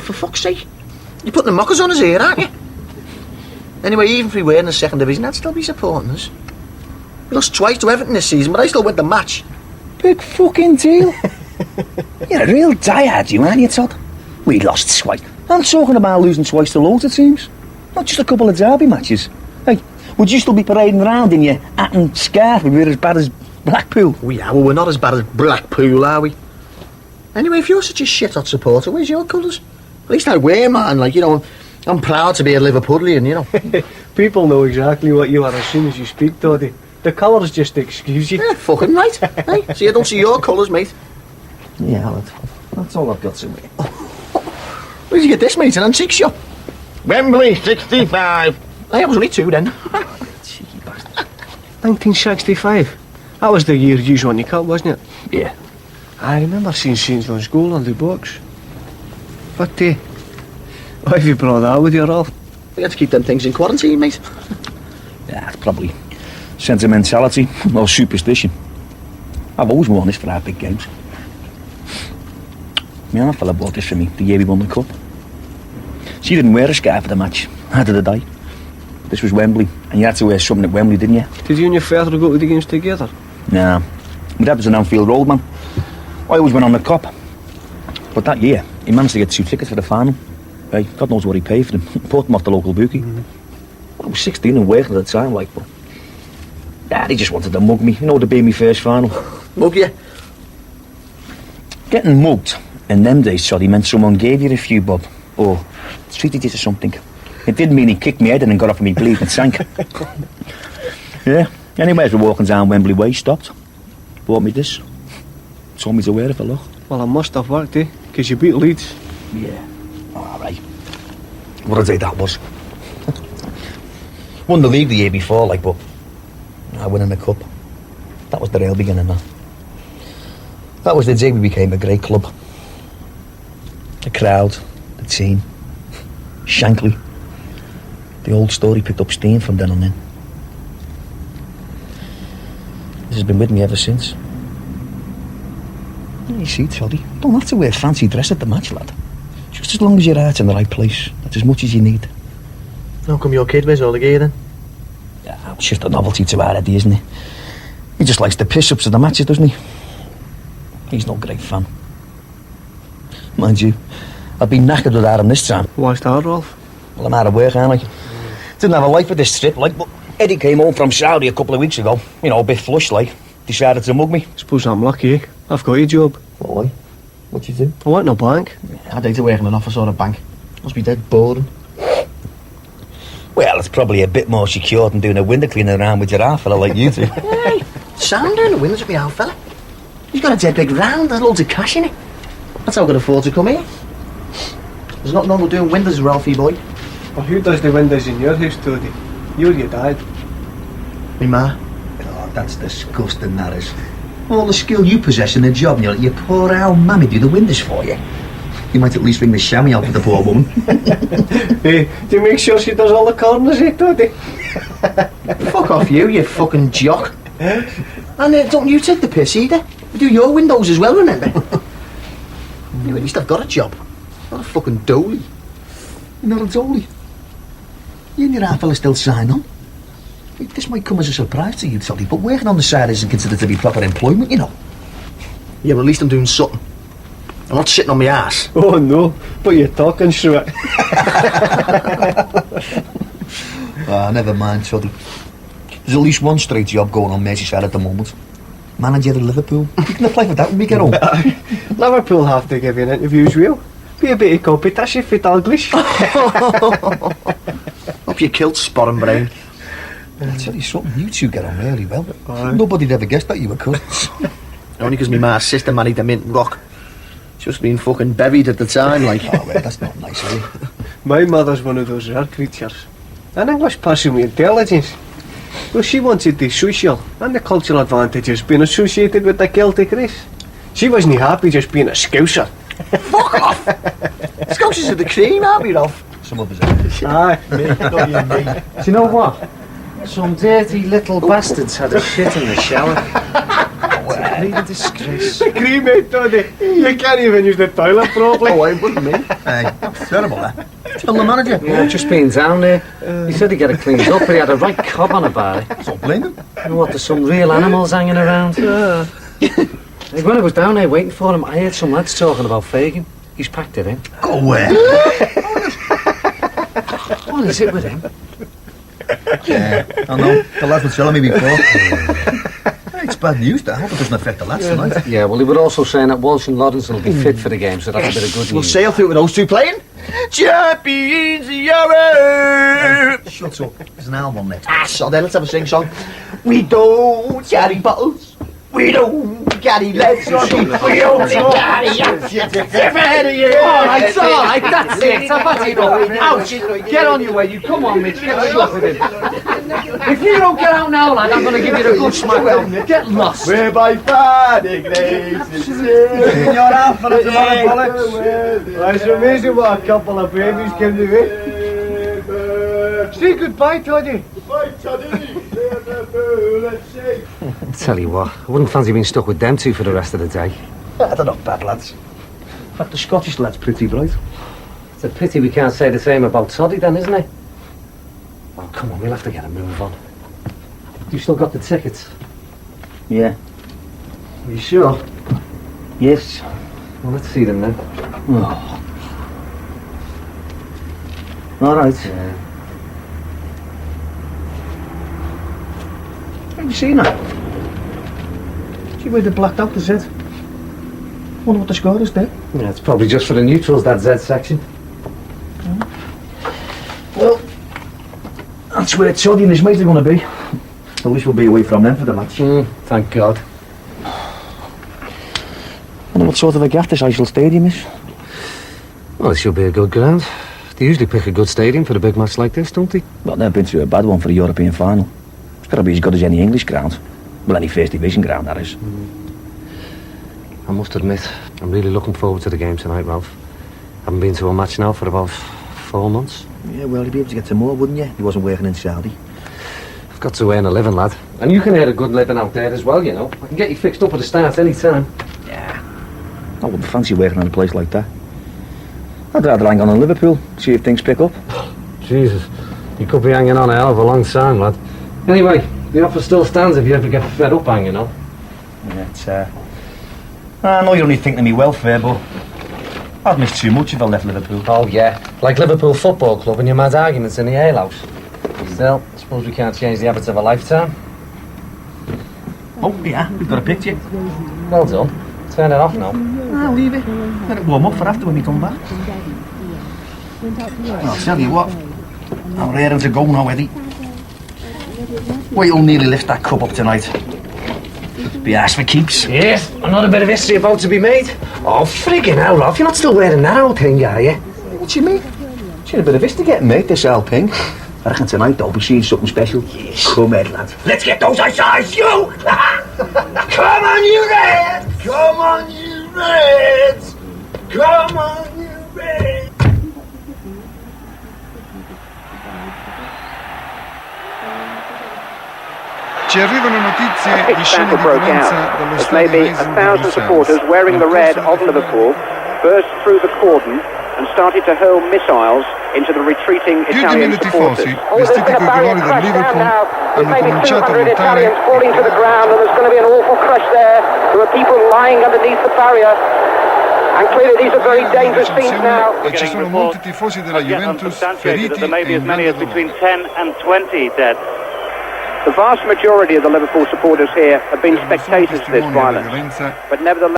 For fuck's sake. You're putting the mockers on us here, aren't you? Anyway, even if we were in the second division, I'd still be supporting us. We lost twice to Everton this season, but I still win the match. Big fucking deal. You're a real diehard, you, aren't you, Todd? We lost twice. I'm talking about losing twice to loads of teams. Not just a couple of derby matches. Hey, would you still be parading around in your hat and scarf if we were as bad as Blackpool? We are, well, we're not as bad as Blackpool, are we? Anyway, if you're such a shit-hot supporter, where's your colours? At least I wear mine, like, you know, I'm proud to be a Liverpudlian, you know. People know exactly what you are as soon as you speak, Toddy. The colours just excuse you. Yeah, fucking right. Hey, see, I don't see your colours, mate. Yeah, that's all I've got to say. Where did you get this, mate? An antique shop? Wembley, 65. Hey, I was only 2 then. Cheeky bastard. 1965. That was the year you won the cup, wasn't it? Yeah. I remember seeing Saint's goal on the box. But, why have you brought that with you, Ralph? We had to keep them things in quarantine, mate. Yeah, it's probably sentimentality or superstition. I've always worn this for our big games. My other fella bought this for me the year we won the cup. She didn't wear a scarf for the match. How did I die? This was Wembley, and you had to wear something at Wembley, didn't you? Did you and your father go to the games together? Nah. My dad was an Anfield Road man. I always went on the cop. But that year, he managed to get 2 tickets for the final. Hey, God knows what he paid for them. Bought them off the local bookie. I was 16 and working at the time, like, but... Dad, he just wanted to mug me, you know, to be my first final. Mug you? Getting mugged in them days, sorry, meant someone gave you a few bob. Or treated you to something. It didn't mean he kicked me head in and got off of me bleeding sank. Yeah, anyway, as we're walking down Wembley Way, stopped. Bought me this. Told me to wear it for luck. Well, I must have worked, because you beat Leeds. Yeah. Alright. What a day that was. Won the league the year before, like, but I won in the cup. That was the real beginning, man. That was the day we became a great club. The crowd, the team, Shankly. The old story picked up steam from then on in. This has been with me ever since. You see, Toddy, you don't have to wear fancy dress at the match, lad. Just as long as your heart's in the right place. That's as much as you need. How come your kid wears all the gear then? Yeah, it's just a novelty to our Eddie, isn't he? He just likes the piss-ups at the matches, doesn't he? He's no great fan. Mind you, I've been knackered without him this time. Why's that, Ralph? Well, I'm out of work, aren't I? Didn't have a life at this trip, like, but Eddie came home from Saudi a couple of weeks ago. You know, a bit flushed, like. Decided to mug me. Suppose I'm lucky, I've got your job. Why? What you do? I work in a bank. I'd hate to work in an office or a bank. Must be dead boring. Well, it's probably a bit more secure than doing a window cleaning around with your half fella like you two. Hey, Sam doing the windows with me old fella. He's got a dead big round, there's loads of cash in it. That's how I could afford to come here. There's nothing wrong with doing windows, Ralphie boy. Well, who does the windows in your house, Toddy? You or your dad? Me ma. Oh, that's disgusting, that is. All the skill you possess in the job, and you let your poor old mammy do the windows for you. You might at least bring the chamois out for the poor woman. Hey, do you make sure she does all the corners, Toddy? Fuck off you fucking jock. And don't you take the piss either. You do your windows as well, remember? You at least I've got a job. Not a fucking dolly. You're not a dolly. You and your half fella still sign on. This might come as a surprise to you, Toddy, but working on the side isn't considered to be proper employment, you know. Yeah, well, at least I'm doing something. I'm not sitting on my ass. Oh no, but you're talking through it. Never mind, Toddy. There's at least one straight job going on Merseyside at the moment. Manager of Liverpool. You can apply for that when we get home. Liverpool have to give you an interview as well. Be a bit of competition for the English. Hope you killed Sporran Brain. I'll tell you something, you two get on really well. Nobody'd ever guessed that you were cousins. Only because my sister married the Mint Rock. Just been fucking buried at the time, like. Oh, well, that's not nice, eh? My mother's one of those rare creatures. An English person with intelligence. Well, she wanted the social and the cultural advantages being associated with the Celtic race. She wasn't happy just being a Scouser. Fuck off! Scousers are the cream, aren't we, Ralph? Some of us are. Aye. Not you and me. Do you know what? Some dirty little bastards had a shit in the shower. Well, Bleeding disgrace. The cremate, Toddy. You can't even use the toilet properly. Oh, I wouldn't me. Hey, that's terrible, that. Tell the manager. Yeah, just been down there. He said he'd get it cleaned up, but he had a right cob on about it. Don't blame him. You know what, there's some real animals hanging around. Like, when I was down there waiting for him, I heard some lads talking about Fagin. He's packed it in. Go away. What is it with him? Yeah, I know. The lads were telling me before. Hey, it's bad news, that. I hope it doesn't affect the lads tonight. Yeah, well, he were also saying that Walsh and Lawrence will be fit for the game, so that's a bit of good We'll news. sail through with those two playing. Champions Europe! Shut up. There's an album next. Ah, so then let's have a sing song. We don't carry bottles. We don't carry legs. We don't carry Alright, that's it. I've had enough. Ouch! Get on your way, you. Come on, Mitch. Get shot with him. If you don't get out now, lad, I'm going to give you a good smack down. Get lost. We're by far Iglesias. You're out for the tomorrow, bollocks. Well, it's amazing what a couple of babies can do, eh? Say goodbye, Toddy. Bye, Toddy. Let's see. Tell you what, I wouldn't fancy being stuck with them two for the rest of the day. They're not bad lads. In fact, the Scottish lad's pretty bright. It's a pity we can't say the same about Toddy then, isn't it? Oh, come on, we'll have to get a move on. You still got the tickets? Yeah. Are you sure? Yes. Well, let's see them then. Oh. All right. Yeah. Have you seen that? See where they blacked out the Z? Wonder what the score is there. Yeah, it's probably just for the neutrals, that Z section. Well, that's where Toddy and his mate are going to be. At least we'll be away from them for the match. Thank God. Wonder what sort of a gaff this Ishall Stadium is. Well, it should be a good ground. They usually pick a good stadium for a big match like this, don't they? Well, they've been through a bad one for the European final. It's got to be as good as any English ground. Well, any First Division ground, that is. I must admit, I'm really looking forward to the game tonight, Ralph. Haven't been to a match now for about 4 months. Yeah, well, you'd be able to get some more, wouldn't you? He wasn't working in Saudi. I've got to earn a living, lad. And you can earn a good living out there as well, you know. I can get you fixed up at the start any time. Yeah. I wouldn't fancy working in a place like that. I'd rather hang on in Liverpool, see if things pick up. Jesus, you could be hanging on a hell of a long time, lad. Anyway, the offer still stands if you ever get fed up hanging on. Yeah, it's, I know you're only thinking of me welfare, but I'd miss too much if I left Liverpool. Oh, yeah. Like Liverpool Football Club and your mad arguments in the alehouse. Still, I suppose we can't change the habits of a lifetime. Oh, yeah, we've got a picture. Well done. Turn it off now. I'll leave it. Let it warm up for after when we come back. I'll tell you what, I'm raring to go now, Eddie. Wait till nearly lift that cup up tonight. Be asked for keeps. Yes, another bit of history about to be made. Oh, friggin' hell, Ralph, you're not still wearing that old thing, are you? What do you mean? She's a bit of history getting, mate, this old thing. I reckon tonight they'll be seeing something special. Yes. Come on, lad. Let's get those eyes, you! Come on, you Reds! Come on, you Reds! Come on, you Reds! Ci arrivano notizie di scene di violenza dallo as stadio maybe Heysel 1,000 di supporters Bruxelles. wearing the red of Liverpool burst through the cordon and started to hurl missiles into the retreating Più di Italian 1000 tifosi, supporters. vestiti coi colori del Liverpool, hanno cominciato a lottare. falling to the ground, and there's going to be an awful crush there. There are people lying underneath the barrier, and clearly these are very dangerous scenes now. E ci sono molti tifosi della Juventus feriti e in grande dolore. 10 and 20 dead. The vast majority of the Liverpool supporters here have been spectators of this violence, but nevertheless